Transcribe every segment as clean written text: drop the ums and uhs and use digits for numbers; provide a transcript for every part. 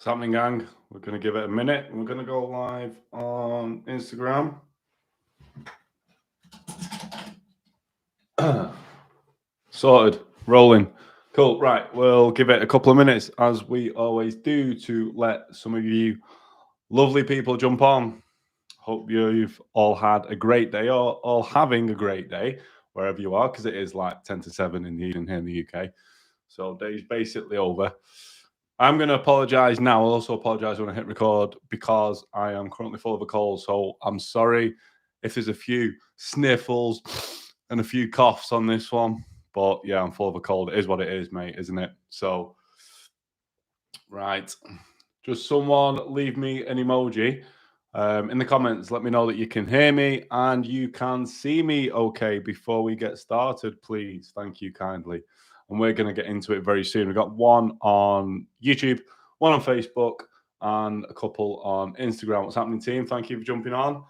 What's happening, gang? We're going to give it a minute. We're going to go live on Instagram. Sorted. Rolling. Cool. Right. We'll give it a couple of minutes, as we always do, to let some of you lovely people jump on. Hope you've all had a great day, or all having a great day, wherever you are, because it is like 10 to 7 in the evening here in the UK. So day's basically over. I'm going to apologise now. I'll also apologise when I hit record because I am currently full of a cold. So I'm sorry if there's a few sniffles and a few coughs on this one. But yeah, I'm full of a cold. It is what it is, mate, isn't it? So, right. Just someone leave me an emoji in the comments. Let me know that you can hear me and you can see me okay before we get started, please. Thank you kindly. And we're going to get into it very soon. We've got one on YouTube, one on Facebook, and a couple on Instagram. What's happening, team? Thank you for jumping on.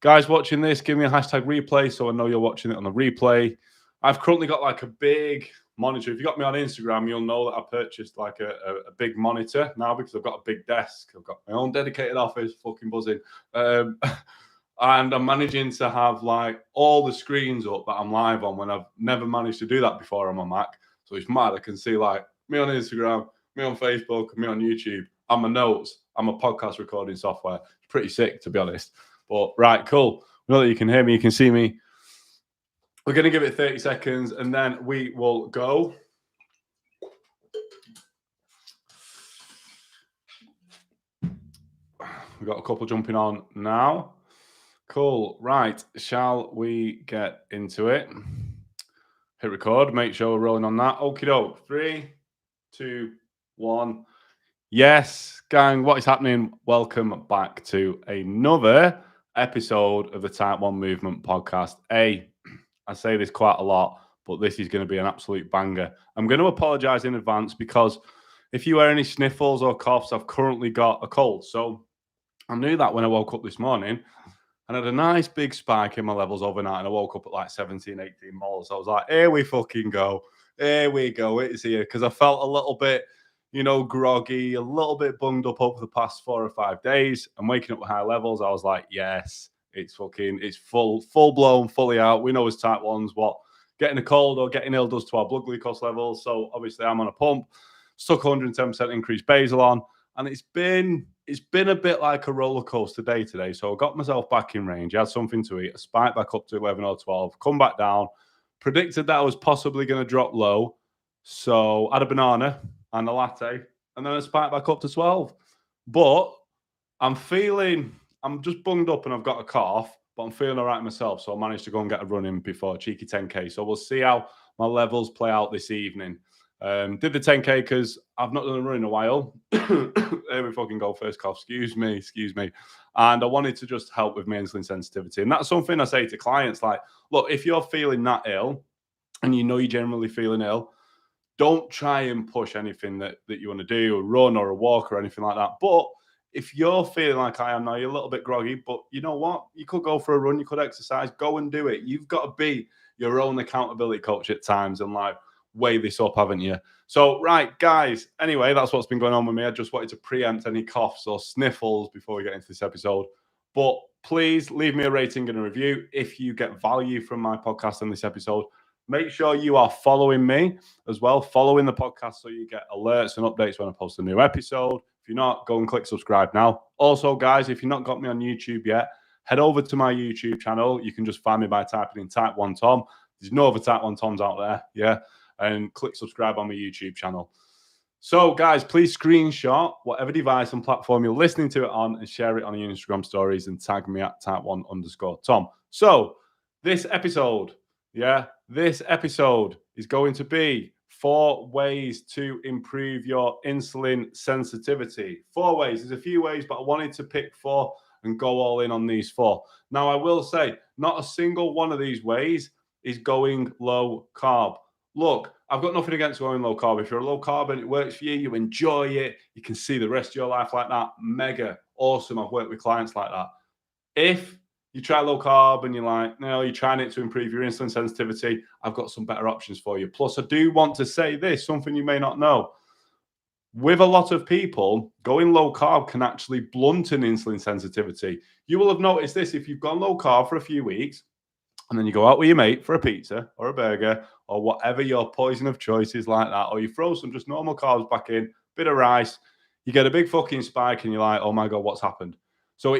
Guys watching this, give me a hashtag replay so I know you're watching it on the replay. I've currently got like a big monitor. If you got me on Instagram, you'll know that I purchased like a big monitor now because I've got a big desk. I've got my own dedicated office, fucking buzzing. And I'm managing to have like all the screens up that I'm live on when I've never managed to do that before on my Mac. So it's mad. I can see like me on Instagram, me on Facebook, me on YouTube, and my notes, and my podcast recording software. It's pretty sick, to be honest. But right, cool. We know that you can hear me, you can see me. We're going to give it 30 seconds and then we will go. We've got a couple jumping on now. Cool. Right. Shall we get into it? Hit record. Make sure we're rolling on that. Okie doke. 3, 2, 1. Yes, gang. What is happening? Welcome back to another episode of the Type 1 Movement podcast. I say this quite a lot, but this is going to be an absolute banger. I'm going to apologize in advance because if you hear any sniffles or coughs, I've currently got a cold. So I knew that when I woke up this morning and had a nice big spike in my levels overnight. And I woke up at like 17, 18 moles. So I was like, here we fucking go. Here we go. It's here. Because I felt a little bit, groggy, a little bit bunged up over the past 4 or 5 days. And waking up with high levels, I was like, yes. It's full blown, fully out. We know as type 1s what getting a cold or getting ill does to our blood glucose levels. So obviously I'm on a pump, stuck 110% increased basal on, and it's been a bit like a roller coaster day today. So I got myself back in range, I had something to eat, I spiked back up to 11 or 12, come back down, predicted that I was possibly going to drop low. So I had a banana and a latte, and then I spiked back up to 12. But I'm just bunged up and I've got a cough, but I'm feeling all right myself. So I managed to go and get a run in before a cheeky 10K. So we'll see how my levels play out this evening. Did the 10K because I've not done a run in a while. There we fucking go, first cough. Excuse me. And I wanted to just help with my insulin sensitivity. And that's something I say to clients like, look, if you're feeling that ill and you know you're generally feeling ill, don't try and push anything that you want to do, a run or a walk or anything like that. But if you're feeling like I am now, you're a little bit groggy, but you know what? You could go for a run, you could exercise, go and do it. You've got to be your own accountability coach at times and like weigh this up, haven't you? So, right, guys, anyway, that's what's been going on with me. I just wanted to preempt any coughs or sniffles before we get into this episode. But please leave me a rating and a review if you get value from my podcast in this episode. Make sure you are following me as well, following the podcast so you get alerts and updates when I post a new episode. If you're not, go and click subscribe now. Also, guys, if you've not got me on YouTube yet, head over to my YouTube channel. You can just find me by typing in Type 1 Tom. There's no other Type 1 Toms out there, yeah? And click subscribe on my YouTube channel. So, guys, please screenshot whatever device and platform you're listening to it on and share it on your Instagram stories and tag me at type1_Tom. So, this episode is going to be 4 ways to improve your insulin sensitivity. 4 ways. There's a few ways, but I wanted to pick 4 and go all in on these 4. Now, I will say, not a single one of these ways is going low carb. Look, I've got nothing against going low carb. If you're a low carb and it works for you, you enjoy it, you can see the rest of your life like that, mega awesome. I've worked with clients like that. If you try low carb and you're like, no, you're trying it to improve your insulin sensitivity, I've got some better options for you. Plus, I do want to say this, something you may not know. with a lot of people, going low carb can actually blunt an insulin sensitivity. You will have noticed this if you've gone low carb for a few weeks and then you go out with your mate for a pizza or a burger or whatever your poison of choice is like that, or you throw some just normal carbs back in, bit of rice, you get a big fucking spike and you're like, oh my God, what's happened? So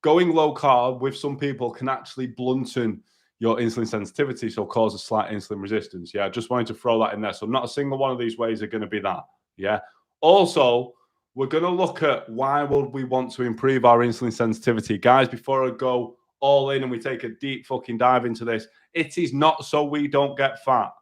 going low carb with some people can actually blunten your insulin sensitivity, so cause a slight insulin resistance. Yeah, I just wanted to throw that in there. So not a single one of these ways are going to be that. Yeah. Also, we're going to look at why would we want to improve our insulin sensitivity. Guys, before I go all in and we take a deep fucking dive into this, it is not so we don't get fat.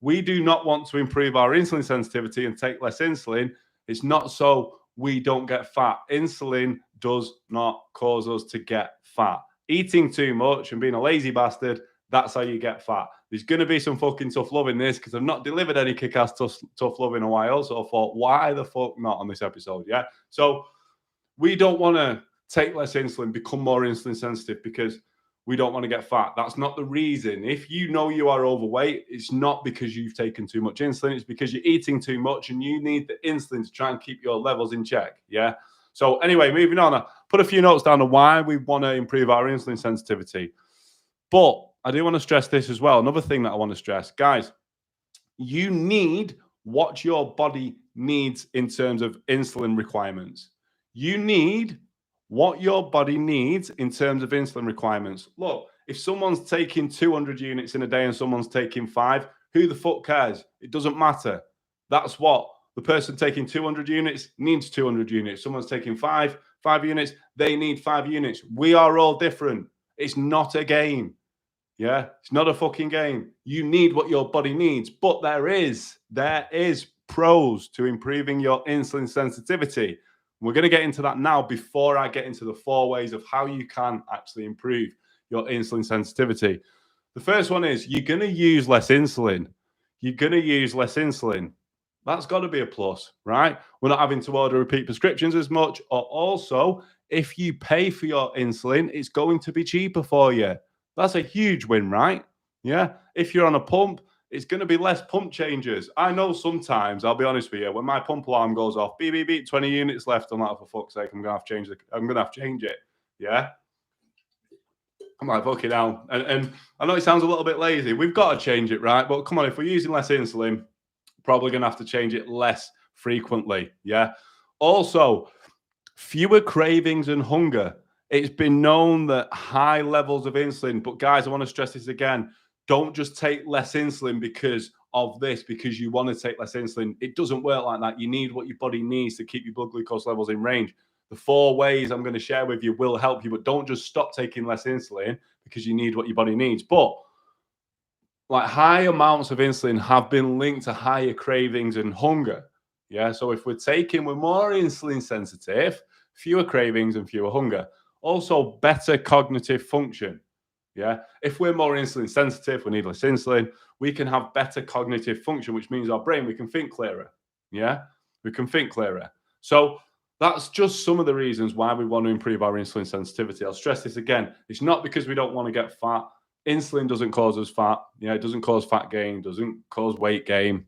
We do not want to improve our insulin sensitivity and take less insulin. It's not so we don't get fat. Insulin does not cause us to get fat. Eating too much and being a lazy bastard, that's how you get fat. There's going to be some fucking tough love in this because I've not delivered any kick-ass tough love in a while. So I thought, why the fuck not on this episode? Yeah. So we don't want to take less insulin, become more insulin sensitive because we don't want to get fat. That's not the reason. If you know you are overweight, it's not because you've taken too much insulin. It's because you're eating too much and you need the insulin to try and keep your levels in check. Yeah. So anyway, moving on. I put a few notes down on why we want to improve our insulin sensitivity. But I do want to stress this as well. Another thing that I want to stress, guys, you need what your body needs in terms of insulin requirements. You need what your body needs in terms of insulin requirements. Look, if someone's taking 200 units in a day and someone's taking 5, who the fuck cares? It doesn't matter. That's what the person taking 200 units needs 200 units. Someone's taking 5 units, they need 5 units. We are all different. It's not a game. Yeah, it's not a fucking game. You need what your body needs, but there is pros to improving your insulin sensitivity. We're going to get into that now before I get into the 4 ways of how you can actually improve your insulin sensitivity. The first one is you're going to use less insulin. You're going to use less insulin. That's got to be a plus, right? We're not having to order repeat prescriptions as much. Or also, if you pay for your insulin, it's going to be cheaper for you. That's a huge win, right? Yeah. If you're on a pump, it's going to be less pump changes. I know sometimes, I'll be honest with you, when my pump alarm goes off, beep, beep, beep, 20 units left, I'm like, for fuck's sake, I'm going to have to change it. Yeah. I'm like, fuck it now. And I know it sounds a little bit lazy. We've got to change it, right? But come on, if we're using less insulin, probably going to have to change it less frequently. Yeah. Also, fewer cravings and hunger. It's been known that high levels of insulin, but guys, I want to stress this again. Don't just take less insulin because of this, because you want to take less insulin. It doesn't work like that. You need what your body needs to keep your blood glucose levels in range. The 4 ways I'm going to share with you will help you, but don't just stop taking less insulin because you need what your body needs. But like high amounts of insulin have been linked to higher cravings and hunger. Yeah. So if we're more insulin sensitive, fewer cravings and fewer hunger. Also, better cognitive function. Yeah. If we're more insulin sensitive, we need less insulin, we can have better cognitive function, which means our brain, we can think clearer. Yeah. We can think clearer. So that's just some of the reasons why we want to improve our insulin sensitivity. I'll stress this again. It's not because we don't want to get fat. Insulin doesn't cause us fat. Yeah, it doesn't cause fat gain, doesn't cause weight gain.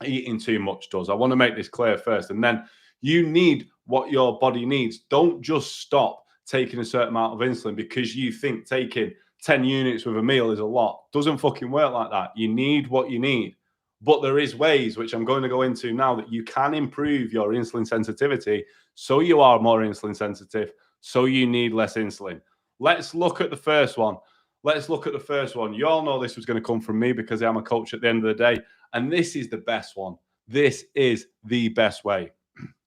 Eating too much does. I want to make this clear first. And then you need what your body needs. Don't just stop taking a certain amount of insulin because you think taking 10 units with a meal is a lot. Doesn't fucking work like that. You need what you need. But there is ways, which I'm going to go into now, that you can improve your insulin sensitivity so you are more insulin sensitive, so you need less insulin. Let's look at the first one. You all know this was going to come from me because I'm a coach at the end of the day. And this is the best one. This is the best way.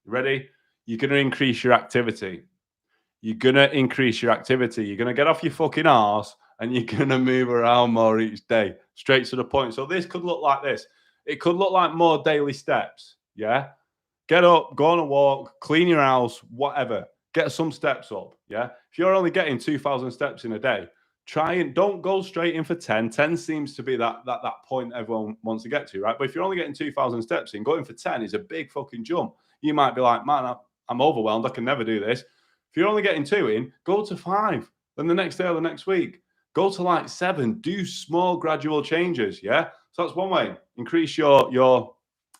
Ready? You're going to increase your activity. You're going to get off your fucking arse and you're going to move around more each day. Straight to the point. So this could look like this. It could look like more daily steps. Yeah. Get up, go on a walk, clean your house, whatever. Get some steps up. Yeah. If you're only getting 2,000 steps in a day, try and don't go straight in for 10. 10 seems to be that point everyone wants to get to, right? But if you're only getting 2,000 steps in, going for 10 is a big fucking jump. You might be like, man, I'm overwhelmed. I can never do this. If you're only getting 2 in, go to 5. Then the next day or the next week, go to like 7. Do small gradual changes. Yeah. So that's one way. Increase your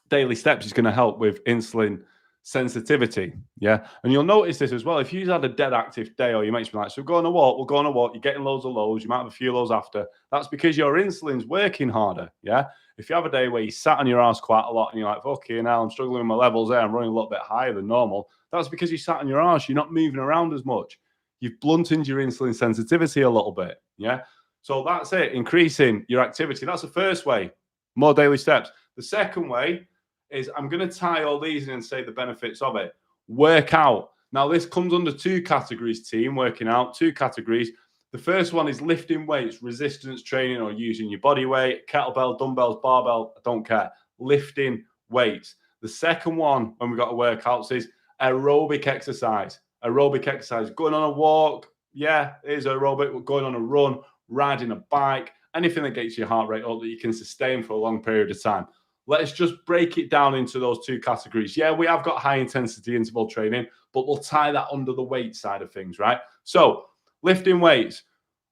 daily steps is going to help with insulin sensitivity. Yeah. And you'll notice this as well. If you've had a dead active day, or your mates be like, so go on a walk, we'll go on a walk, you're getting loads of lows, you might have a few lows after. That's because your insulin's working harder. Yeah. If you have a day where you sat on your ass quite a lot and you're like, okay, now I'm struggling with my levels there, I'm running a little bit higher than normal. That's because you sat on your ass, you're not moving around as much. You've blunted your insulin sensitivity a little bit. Yeah. So that's it, increasing your activity. That's the first way, more daily steps. The second way is I'm going to tie all these in and say the benefits of it. Work out. Now, this comes under two categories, team, working out, two categories. The first one is lifting weights, resistance training, or using your body weight, kettlebell, dumbbells, barbell, I don't care. Lifting weights. The second one, when we got to workouts, is aerobic exercise. Aerobic exercise, going on a walk, yeah, it is aerobic, going on a run, riding a bike, anything that gets your heart rate up that you can sustain for a long period of time. Let's just break it down into those two categories. Yeah, we have got high intensity interval training, but we'll tie that under the weight side of things, right? So lifting weights,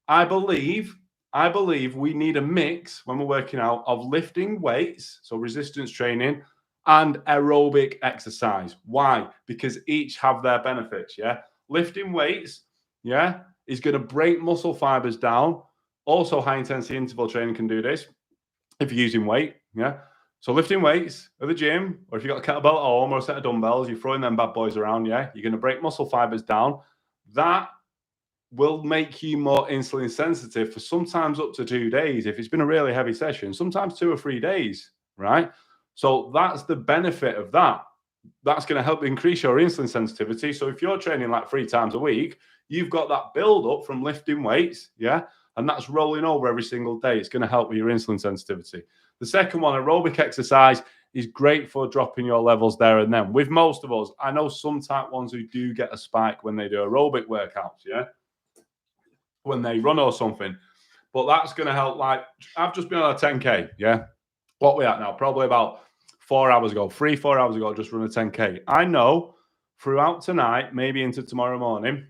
I believe we need a mix when we're working out of lifting weights, so resistance training, and aerobic exercise. Why? Because each have their benefits, yeah? Lifting weights, yeah, is going to break muscle fibers down. Also, high intensity interval training can do this if you're using weight, yeah? So lifting weights at the gym, or if you've got a kettlebell at home or a set of dumbbells, you're throwing them bad boys around, yeah? You're going to break muscle fibers down. That will make you more insulin sensitive for sometimes up to 2 days. If it's been a really heavy session, sometimes 2 or 3 days, right? So that's the benefit of that. That's going to help increase your insulin sensitivity. So if you're training like 3 times a week, you've got that build up from lifting weights, yeah? And that's rolling over every single day. It's going to help with your insulin sensitivity. The second one, aerobic exercise, is great for dropping your levels there and then. With most of us, I know some type ones who do get a spike when they do aerobic workouts, yeah? When they run or something. But that's going to help. Like, I've just been on a 10K, yeah? What we at now? Probably about 4 hours ago, 3-4 hours ago, just run a 10K. I know throughout tonight, maybe into tomorrow morning,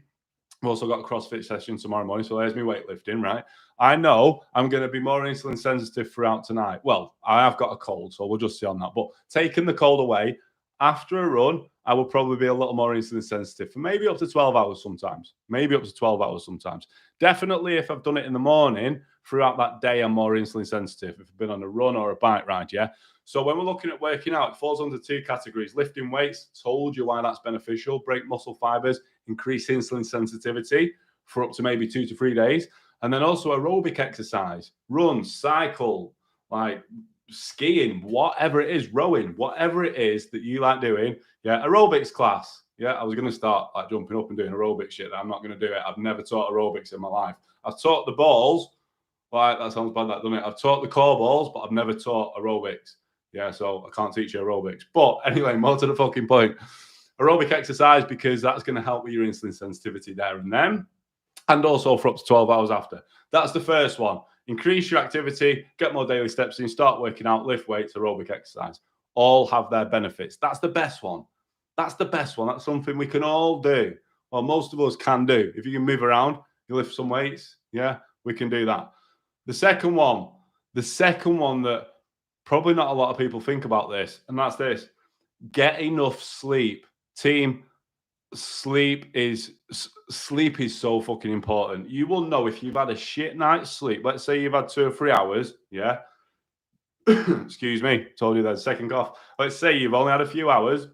we've also got a CrossFit session tomorrow morning, so there's me weightlifting, right? I know I'm going to be more insulin sensitive throughout tonight. Well, I have got a cold, so we'll just see on that. But taking the cold away, after a run, I will probably be a little more insulin sensitive for maybe up to 12 hours sometimes. Maybe up to 12 hours sometimes. Definitely, if I've done it in the morning, throughout that day, I'm more insulin sensitive. If I've been on a run or a bike ride, yeah? So when we're looking at working out, it falls under two categories. Lifting weights, told you why that's beneficial. Break muscle fibers, increase insulin sensitivity for up to maybe 2 to 3 days. And then also aerobic exercise, run, cycle, like skiing, whatever it is, rowing, whatever it is that you like doing. Yeah, aerobics class. Yeah, I was going to start like jumping up and doing aerobic shit. I'm not going to do it. I've never taught aerobics in my life. I've taught the balls. Like, that sounds bad, that, doesn't it? I've taught the core balls, but I've never taught aerobics. Yeah, so I can't teach you aerobics. But anyway, more to the fucking point. Aerobic exercise, because that's going to help with your insulin sensitivity there and then, and also for up to 12 hours after. That's the first one. Increase your activity, get more daily steps in, start working out, lift weights, aerobic exercise. All have their benefits. That's the best one. That's the best one. That's something we can all do. Well, most of us can do. If you can move around, you lift some weights, yeah, we can do that. The second one that probably not a lot of people think about this, and that's this: get enough sleep. Team, sleep is so fucking important. You will know if you've had a shit night's sleep. Let's say you've had 2 or 3 hours, yeah. Excuse me, told you there's a second cough. Let's say you've only had a few hours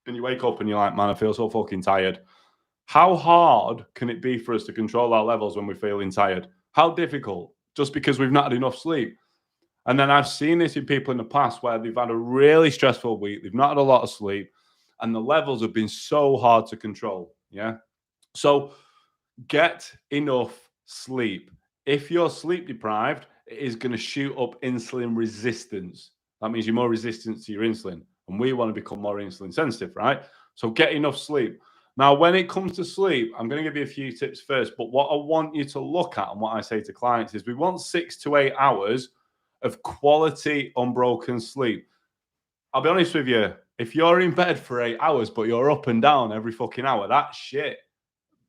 and you wake up and you're like, man, I feel so fucking tired. How hard can it be for us to control our levels when we're feeling tired? How difficult? Just because we've not had enough sleep. And then I've seen this in people in the past where they've had a really stressful week, they've not had a lot of sleep, and the levels have been so hard to control. Yeah. So get enough sleep. If you're sleep deprived, it is going to shoot up insulin resistance. That means you're more resistant to your insulin. And we want to become more insulin sensitive, right? So get enough sleep. Now, when it comes to sleep, I'm going to give you a few tips first. But what I want you to look at and what I say to clients is we want 6 to 8 hours of quality, unbroken sleep. I'll be honest with you. If you're in bed for 8 hours, but you're up and down every fucking hour, that's shit.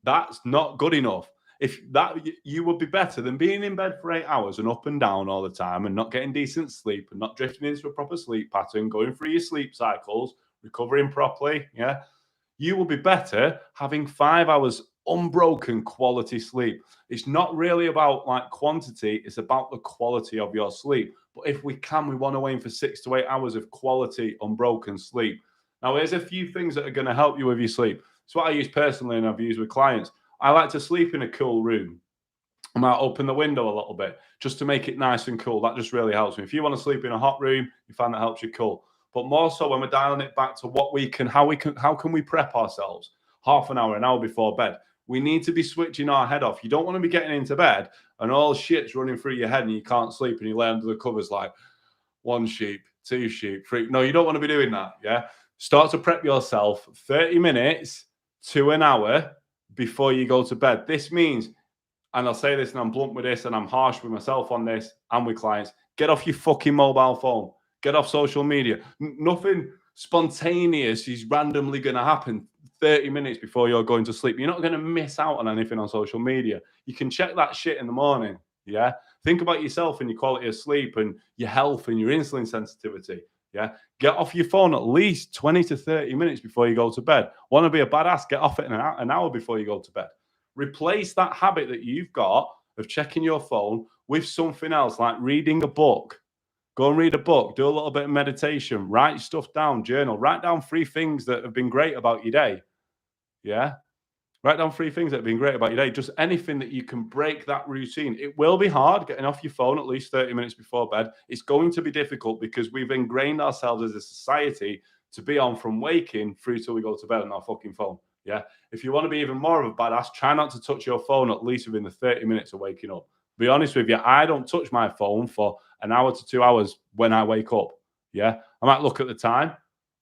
That's not good enough. If that, you would be better than being in bed for 8 hours and up and down all the time and not getting decent sleep and not drifting into a proper sleep pattern, going through your sleep cycles, recovering properly, yeah, you will be better having 5 hours unbroken quality sleep. It's not really about like quantity, it's about the quality of your sleep. But if we can, we want to aim for 6 to 8 hours of quality unbroken sleep. Now, here's a few things that are going to help you with your sleep. It's what I use personally and I've used with clients. I like to sleep in a cool room. I might open the window a little bit just to make it nice and cool. That just really helps me. If you want to sleep in a hot room, you find that helps you cool. But more so when we're dialing it back to what we can, how can we prep ourselves? Half an hour before bed. We need to be switching our head off. You don't want to be getting into bed and all shit's running through your head and you can't sleep and you lay under the covers like one sheep, two sheep, three. No, you don't want to be doing that. Yeah. Start to prep yourself 30 minutes to an hour before you go to bed. This means, and I'll say this and I'm blunt with this and I'm harsh with myself on this and with clients, get off your fucking mobile phone. Get off social media. Nothing spontaneous is randomly going to happen 30 minutes before you're going to sleep. You're not going to miss out on anything on social media. You can check that shit in the morning. Yeah. Think about yourself and your quality of sleep and your health and your insulin sensitivity. Yeah. Get off your phone at least 20 to 30 minutes before you go to bed. Want to be a badass? Get off it an hour before you go to bed. Replace that habit that you've got of checking your phone with something else like reading a book. Go and read a book, do a little bit of meditation, write stuff down, journal, write down 3 things that have been great about your day. Yeah. Write down 3 things that have been great about your day. Just anything that you can break that routine. It will be hard getting off your phone at least 30 minutes before bed. It's going to be difficult because we've ingrained ourselves as a society to be on from waking through till we go to bed on our fucking phone. Yeah. If you want to be even more of a badass, try not to touch your phone at least within the 30 minutes of waking up. Be honest with you, I don't touch my phone for an hour to 2 hours when I wake up. Yeah. I might look at the time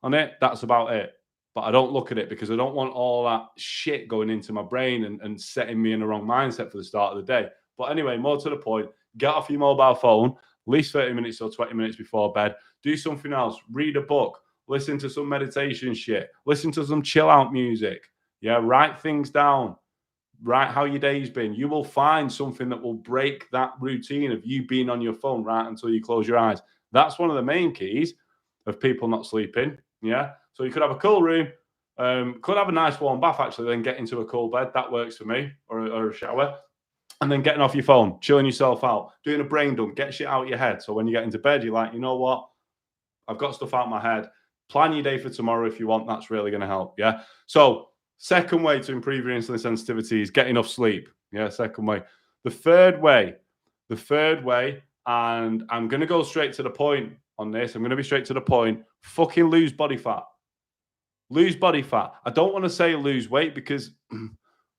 on it. That's about it. But I don't look at it because I don't want all that shit going into my brain and setting me in the wrong mindset for the start of the day. But anyway, more to the point, get off your mobile phone at least 30 minutes or 20 minutes before bed. Do something else. Read a book. Listen to some meditation shit. Listen to some chill out music. Yeah. Write things down. Write how your day's been. You will find something that will break that routine of you being on your phone right until you close your eyes. That's one of the main keys of people not sleeping. Yeah. So you could have a cool room, could have a nice warm bath actually, then get into a cool bed. That works for me, or a shower. And then getting off your phone, chilling yourself out, doing a brain dump, get shit out of your head. So when you get into bed, you're like, you know what? I've got stuff out of my head. Plan your day for tomorrow if you want. That's really going to help. Yeah. So second way to improve your insulin sensitivity is get enough sleep. Yeah. Second way. The third way, and I'm going to go straight to the point on this. I'm going to be straight to the point. Fucking lose body fat. Lose body fat. I don't want to say lose weight because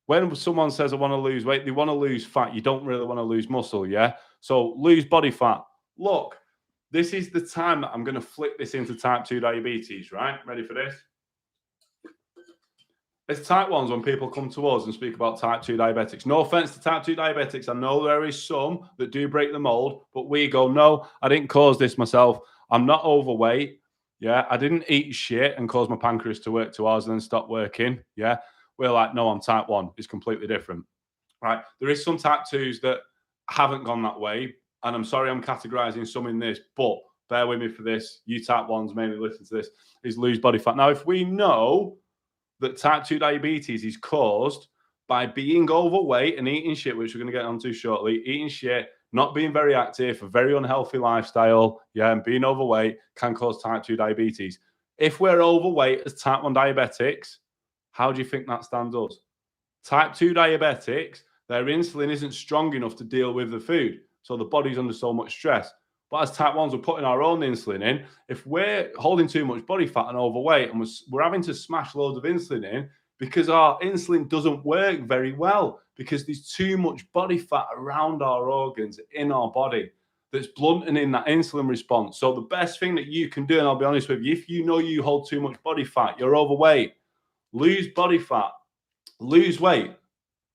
when someone says I want to lose weight, they want to lose fat. You don't really want to lose muscle. Yeah. So lose body fat. Look, this is the time that I'm going to flip this into type 2 diabetes, right? Ready for this? It's type 1s when people come to us and speak about type 2 diabetics. No offense to type 2 diabetics. I know there is some that do break the mold, but we go, no, I didn't cause this myself. I'm not overweight. Yeah. I didn't eat shit and cause my pancreas to work 2 hours and then stop working. Yeah. We're like, no, I'm type 1. It's completely different. Right. There is some type 2s that haven't gone that way. And I'm sorry I'm categorizing some in this, but bear with me for this. You type 1s mainly listen to this, is lose body fat. Now, if we know that type 2 diabetes is caused by being overweight and eating shit, which we're going to get onto shortly, eating shit, not being very active, a very unhealthy lifestyle, yeah, and being overweight can cause type 2 diabetes. If we're overweight as type 1 diabetics, how do you think that stands us? Type 2 diabetics, their insulin isn't strong enough to deal with the food. So the body's under so much stress. But as type 1s, we're putting our own insulin in. If we're holding too much body fat and overweight and we're having to smash loads of insulin in because our insulin doesn't work very well because there's too much body fat around our organs in our body that's blunting in that insulin response. So the best thing that you can do, and I'll be honest with you, if you know you hold too much body fat, you're overweight, lose body fat, lose weight.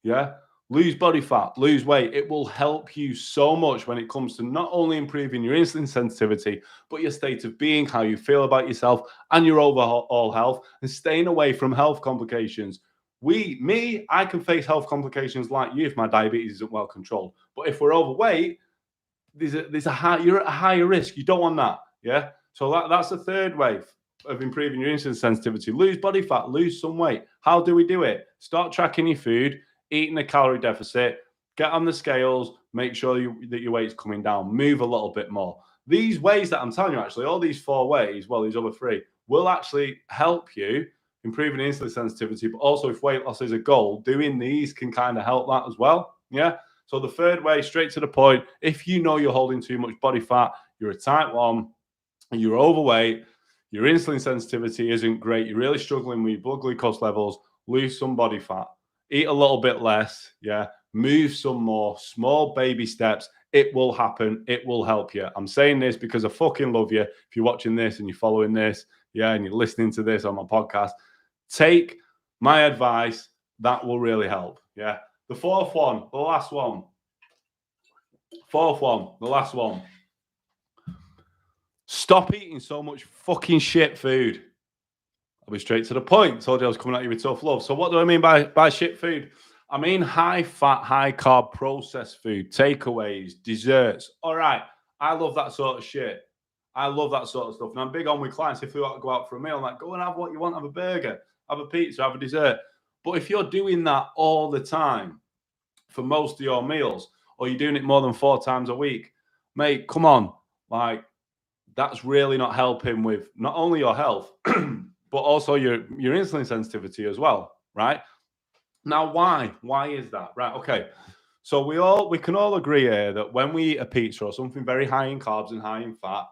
Yeah. Lose body fat, lose weight. It will help you so much when it comes to not only improving your insulin sensitivity, but your state of being, how you feel about yourself and your overall health, and staying away from health complications. I can face health complications like you if my diabetes isn't well controlled. But if we're overweight, you're at a higher risk. You don't want that. Yeah. So that's the third way. of improving your insulin sensitivity. Lose body fat, lose some weight. How do we do it? Start tracking your food, eating a calorie deficit, get on the scales, make sure that your weight's coming down, move a little bit more. These ways that I'm telling you, actually, all these 4 ways, well, these other 3, will actually help you improving insulin sensitivity. But also, if weight loss is a goal, doing these can kind of help that as well. Yeah. So the 3rd way, straight to the point, if you know you're holding too much body fat, you're a type 1, and you're overweight, your insulin sensitivity isn't great, you're really struggling with your blood glucose levels, lose some body fat, eat a little bit less, yeah, move some more, small baby steps. It will happen. It will help you. I'm saying this because I fucking love you. If you're watching this and you're following this, yeah, and you're listening to this on my podcast, take my advice. That will really help. Yeah. The 4th one, the last one. 4th one, the last one. Stop eating so much fucking shit food. I'll be straight to the point. Told you I was coming at you with tough love. So what do I mean by shit food? I mean high fat, high carb processed food, takeaways, desserts. All right. I love that sort of shit. I love that sort of stuff. And I'm big on with clients. If we want to go out for a meal, I'm like, go and have what you want. Have a burger, have a pizza, have a dessert. But if you're doing that all the time for most of your meals, or you're doing it more than 4 times a week, mate, come on. Like, that's really not helping with not only your health, but also your insulin sensitivity as well, right? Now, why? Why is that? Right, okay. So we can all agree here that when we eat a pizza or something very high in carbs and high in fat,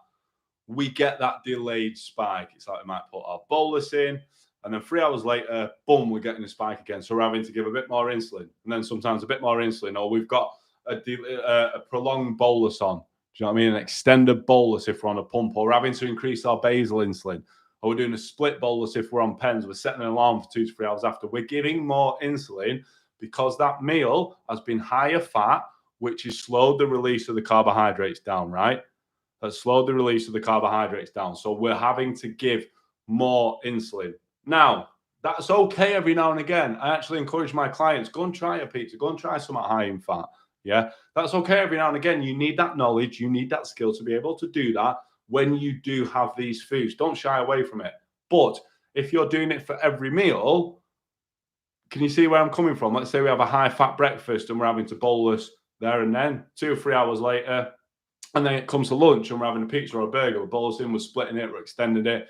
we get that delayed spike. It's like we might put our bolus in, and then 3 hours later, boom, we're getting a spike again. So we're having to give a bit more insulin, and then sometimes a bit more insulin, or we've got a prolonged bolus on. Do you know what I mean? An extended bolus if we're on a pump, or we're having to increase our basal insulin, or we're doing a split bolus if we're on pens. We're setting an alarm for 2 to 3 hours after. We're giving more insulin because that meal has been higher fat, which has slowed the release of the carbohydrates down, right? That's slowed the release of the carbohydrates down. So we're having to give more insulin. Now, that's okay every now and again. I actually encourage my clients, go and try a pizza, go and try something high in fat. Yeah, that's okay every now and again. You need that knowledge, you need that skill to be able to do that when you do have these foods. Don't shy away from it. But if you're doing it for every meal, can you see where I'm coming from? Let's say we have a high fat breakfast and we're having to bolus there and then, 2 or 3 hours later, and then it comes to lunch and we're having a pizza or a burger, we're bolusing, we're splitting it, we're extending it.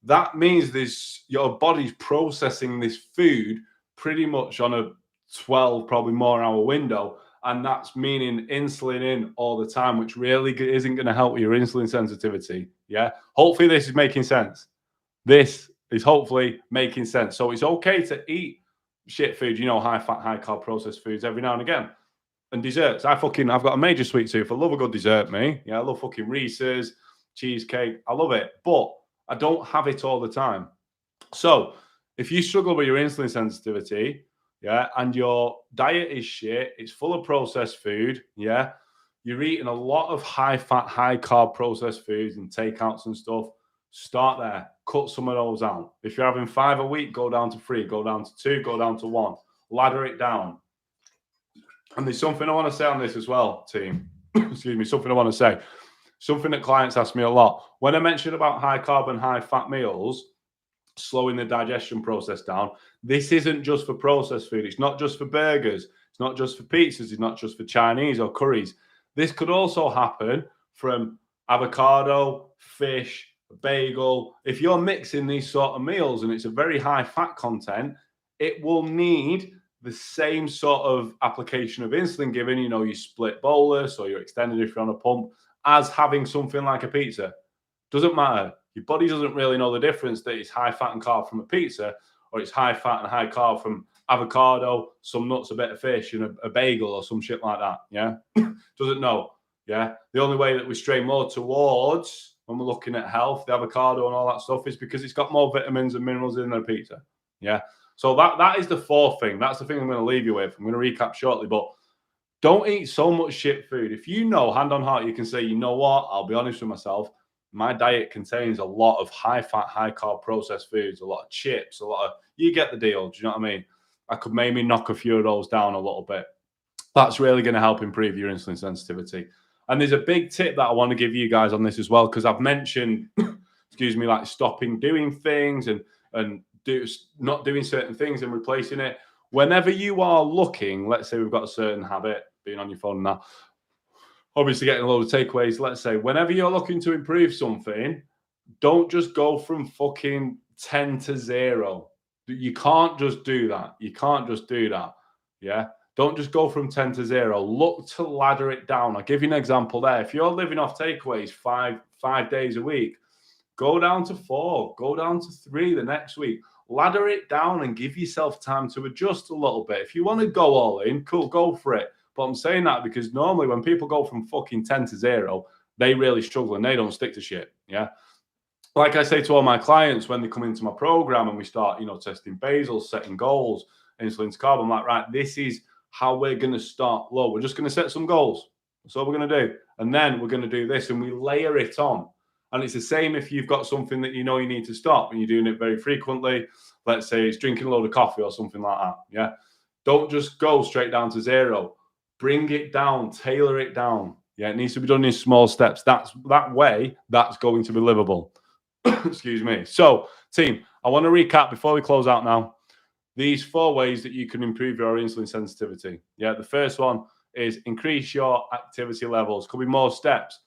That means your body's processing this food pretty much on a 12, probably more hour window. And that's meaning insulin in all the time, which really isn't going to help your insulin sensitivity. Yeah. Hopefully this is making sense. This is hopefully making sense. So it's okay to eat shit food, high fat, high carb processed foods every now and again. And desserts. I've got a major sweet tooth. I love a good dessert, me. Yeah, I love fucking Reese's, cheesecake. I love it. But I don't have it all the time. So if you struggle with your insulin sensitivity, yeah, and your diet is shit, it's full of processed food, yeah, you're eating a lot of high fat, high carb processed foods and takeouts and stuff, start there. Cut some of those out. If you're having 5 a week, go down to 3, go down to 2, go down to 1. Ladder it down. And there's something I want to say on this as well, team. Excuse me, something I want to say. Something that clients ask me a lot. When I mentioned about high carb and high fat meals, slowing the digestion process down, this isn't just for processed food. It's not just for burgers. It's not just for pizzas. It's not just for Chinese or curries. This could also happen from avocado, fish, bagel. If you're mixing these sort of meals and it's a very high fat content, it will need the same sort of application of insulin given, you split bolus or you're extended if you're on a pump, as having something like a pizza. Doesn't matter. Your body doesn't really know the difference that it's high fat and carb from a pizza, or it's high fat and high carb from avocado, some nuts, a bit of fish, and a bagel or some shit like that. Yeah. Doesn't know. Yeah. The only way that we stray more towards when we're looking at health, the avocado and all that stuff, is because it's got more vitamins and minerals in than a pizza. Yeah. So that is the 4th thing. That's the thing I'm going to leave you with. I'm going to recap shortly, but don't eat so much shit food. If you know, hand on heart, you can say, you know what? I'll be honest with myself. My diet contains a lot of high fat, high carb processed foods, a lot of chips, you get the deal. Do you know what I mean? I could maybe knock a few of those down a little bit. That's really going to help improve your insulin sensitivity. And there's a big tip that I want to give you guys on this as well, because I've mentioned like stopping doing things and not doing certain things and replacing it. Whenever you are looking, let's say we've got a certain habit, being on your phone now, obviously getting a load of takeaways. Let's say whenever you're looking to improve something, don't just go from fucking 10 to 0. You can't just do that. You can't just do that. Yeah. Don't just go from 10 to 0. Look to ladder it down. I'll give you an example there. If you're living off takeaways five days a week, go down to 4, go down to 3 the next week. Ladder it down and give yourself time to adjust a little bit. If you want to go all in, cool, go for it. But I'm saying that because normally when people go from fucking 10 to 0, they really struggle and they don't stick to shit. Yeah. Like I say to all my clients when they come into my program and we start, testing basals, setting goals, insulin to carb, I'm like, right, this is how we're going to start low. We're just going to set some goals. That's all we're going to do. And then we're going to do this and we layer it on. And it's the same if you've got something that you need to stop and you're doing it very frequently. Let's say it's drinking a load of coffee or something like that. Yeah. Don't just go straight down to 0. Bring it down, tailor it down. Yeah, it needs to be done in small steps. That's going to be livable. Excuse me. So, team, I want to recap before we close out now. These 4 ways that you can improve your insulin sensitivity. Yeah, the first one is increase your activity levels. Could be more steps.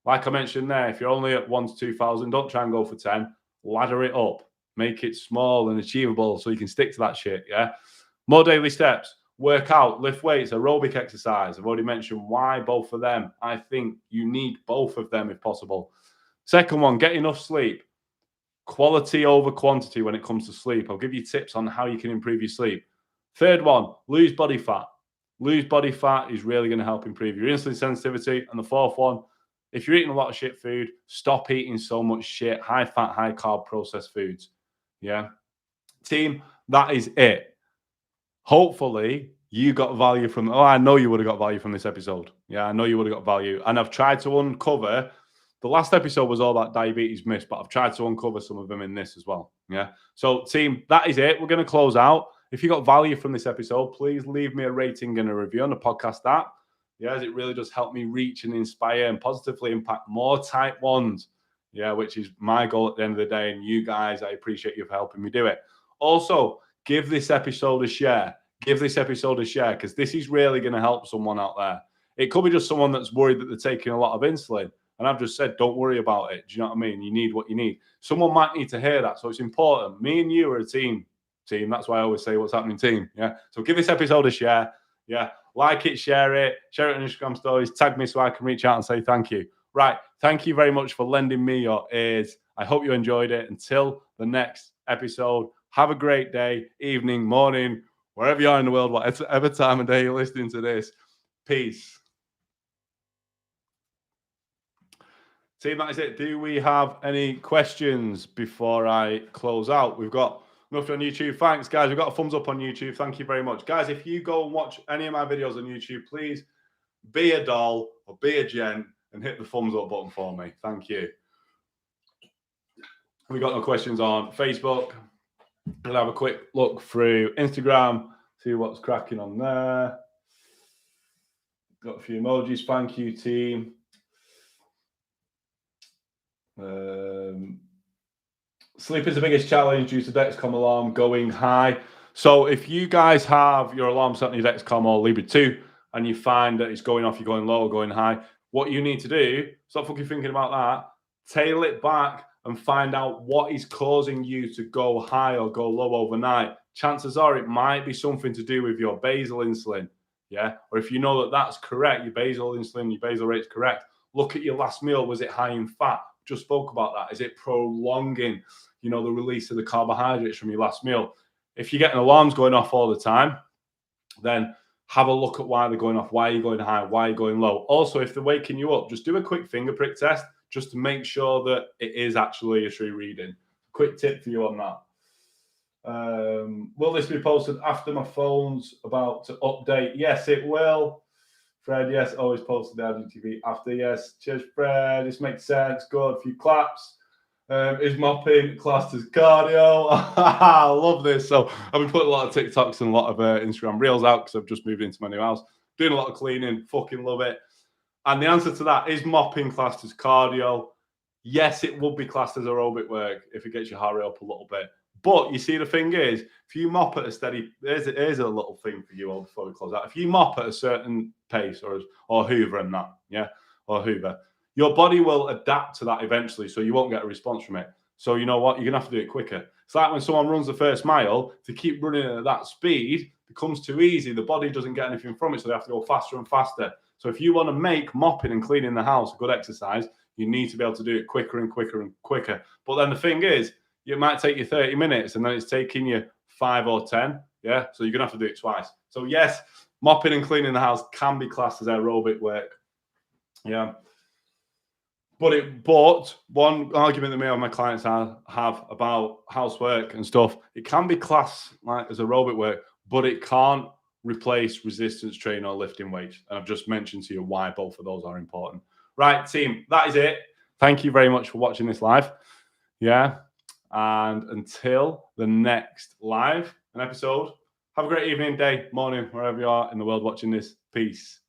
Like I mentioned there, if you're only at 1,000 to 2,000, don't try and go for 10. Ladder it up. Make it small and achievable so you can stick to that shit, yeah? More daily steps. Work out, lift weights, aerobic exercise. I've already mentioned why both of them. I think you need both of them if possible. Second one, get enough sleep. Quality over quantity when it comes to sleep. I'll give you tips on how you can improve your sleep. Third one, lose body fat. Lose body fat is really going to help improve your insulin sensitivity. And the fourth one, if you're eating a lot of shit food, stop eating so much shit, high fat, high carb processed foods. Yeah. Team, that is it. Hopefully you got value from, I know you would have got value from this episode. Yeah, I know you would have got value. And I've tried to uncover, the last episode was all that diabetes myths, but I've tried to uncover some of them in this as well. Yeah. So team, that is it. We're going to close out. If you got value from this episode, please leave me a rating and a review on the podcast app. Yeah, as it really does help me reach and inspire and positively impact more type 1s. Yeah, which is my goal at the end of the day. And you guys, I appreciate you for helping me do it. Also, give this episode a share. Give this episode a share because this is really going to help someone out there. It could be just someone that's worried that they're taking a lot of insulin. And I've just said, don't worry about it. Do you know what I mean? You need what you need. Someone might need to hear that. So it's important. Me and you are a team. That's why I always say what's happening, team. Yeah. So give this episode a share. Yeah. Like it, share it on Instagram stories, tag me so I can reach out and say thank you. Right. Thank you very much for lending me your ears. I hope you enjoyed it. Until the next episode, have a great day, evening, morning, wherever you are in the world, whatever time of day you're listening to this. Peace. Team, that is it. Do we have any questions before I close out? We've got nothing on YouTube. Thanks, guys. We've got a thumbs up on YouTube. Thank you very much. Guys, if you go and watch any of my videos on YouTube, please be a doll or be a gent and hit the thumbs up button for me. Thank you. We've got no questions on Facebook. We'll have a quick look through Instagram, see what's cracking on there. Got a few emojis. Thank you, team. Sleep is the biggest challenge due to Dexcom alarm going high. So if you guys have your alarm set on your Dexcom or Libre 2 and you find that it's going off, you're going low or going high, what you need to do, stop fucking thinking about that, tail it back and find out what is causing you to go high or go low overnight. Chances are it might be something to do with your basal insulin. Yeah. Or if you know that that's correct, your basal insulin, your basal rate's correct, look at your last meal. Was it high in fat? Just spoke about that. Is it prolonging, the release of the carbohydrates from your last meal? If you're getting alarms going off all the time, then have a look at why they're going off. Why are you going high? Why are you going low? Also, if they're waking you up, just do a quick finger prick test just to make sure that it is actually a true reading. Quick tip for you on that. Will this be posted after my phone's about to update? Yes, it will. Fred, yes, always posted the IGTV after. Yes, cheers, Fred. This makes sense. Good. A few claps. Is mopping classed as cardio? I love this. So I've been putting a lot of TikToks and a lot of Instagram reels out because I've just moved into my new house. Doing a lot of cleaning. Fucking love it. And the answer to that is mopping classed as cardio. yes, it would be classed as aerobic work if it gets your heart rate up a little bit. But you see, the thing is, if you mop at a steady, here's a little thing for you all before we close out. If you mop at a certain pace or hoover and that, yeah, or hoover, your body will adapt to that eventually, so you won't get a response from it. So you know what? You're gonna have to do it quicker. It's like when someone runs the first mile, to keep running at that speed becomes too easy. The body doesn't get anything from it, so they have to go faster and faster. So if you want to make mopping and cleaning the house a good exercise, you need to be able to do it quicker and quicker and quicker. But then the thing is, it might take you 30 minutes and then it's taking you 5 or 10. Yeah. So you're going to have to do it twice. So, yes, mopping and cleaning the house can be classed as aerobic work. Yeah. But one argument that me and my clients have about housework and stuff, it can be classed like as aerobic work, but it can't replace resistance training or lifting weights. And I've just mentioned to you why both of those are important. Right, team, that is it. Thank you very much for watching this live. Yeah. And until the next live episode, have a great evening, day, morning, wherever you are in the world watching this. Peace.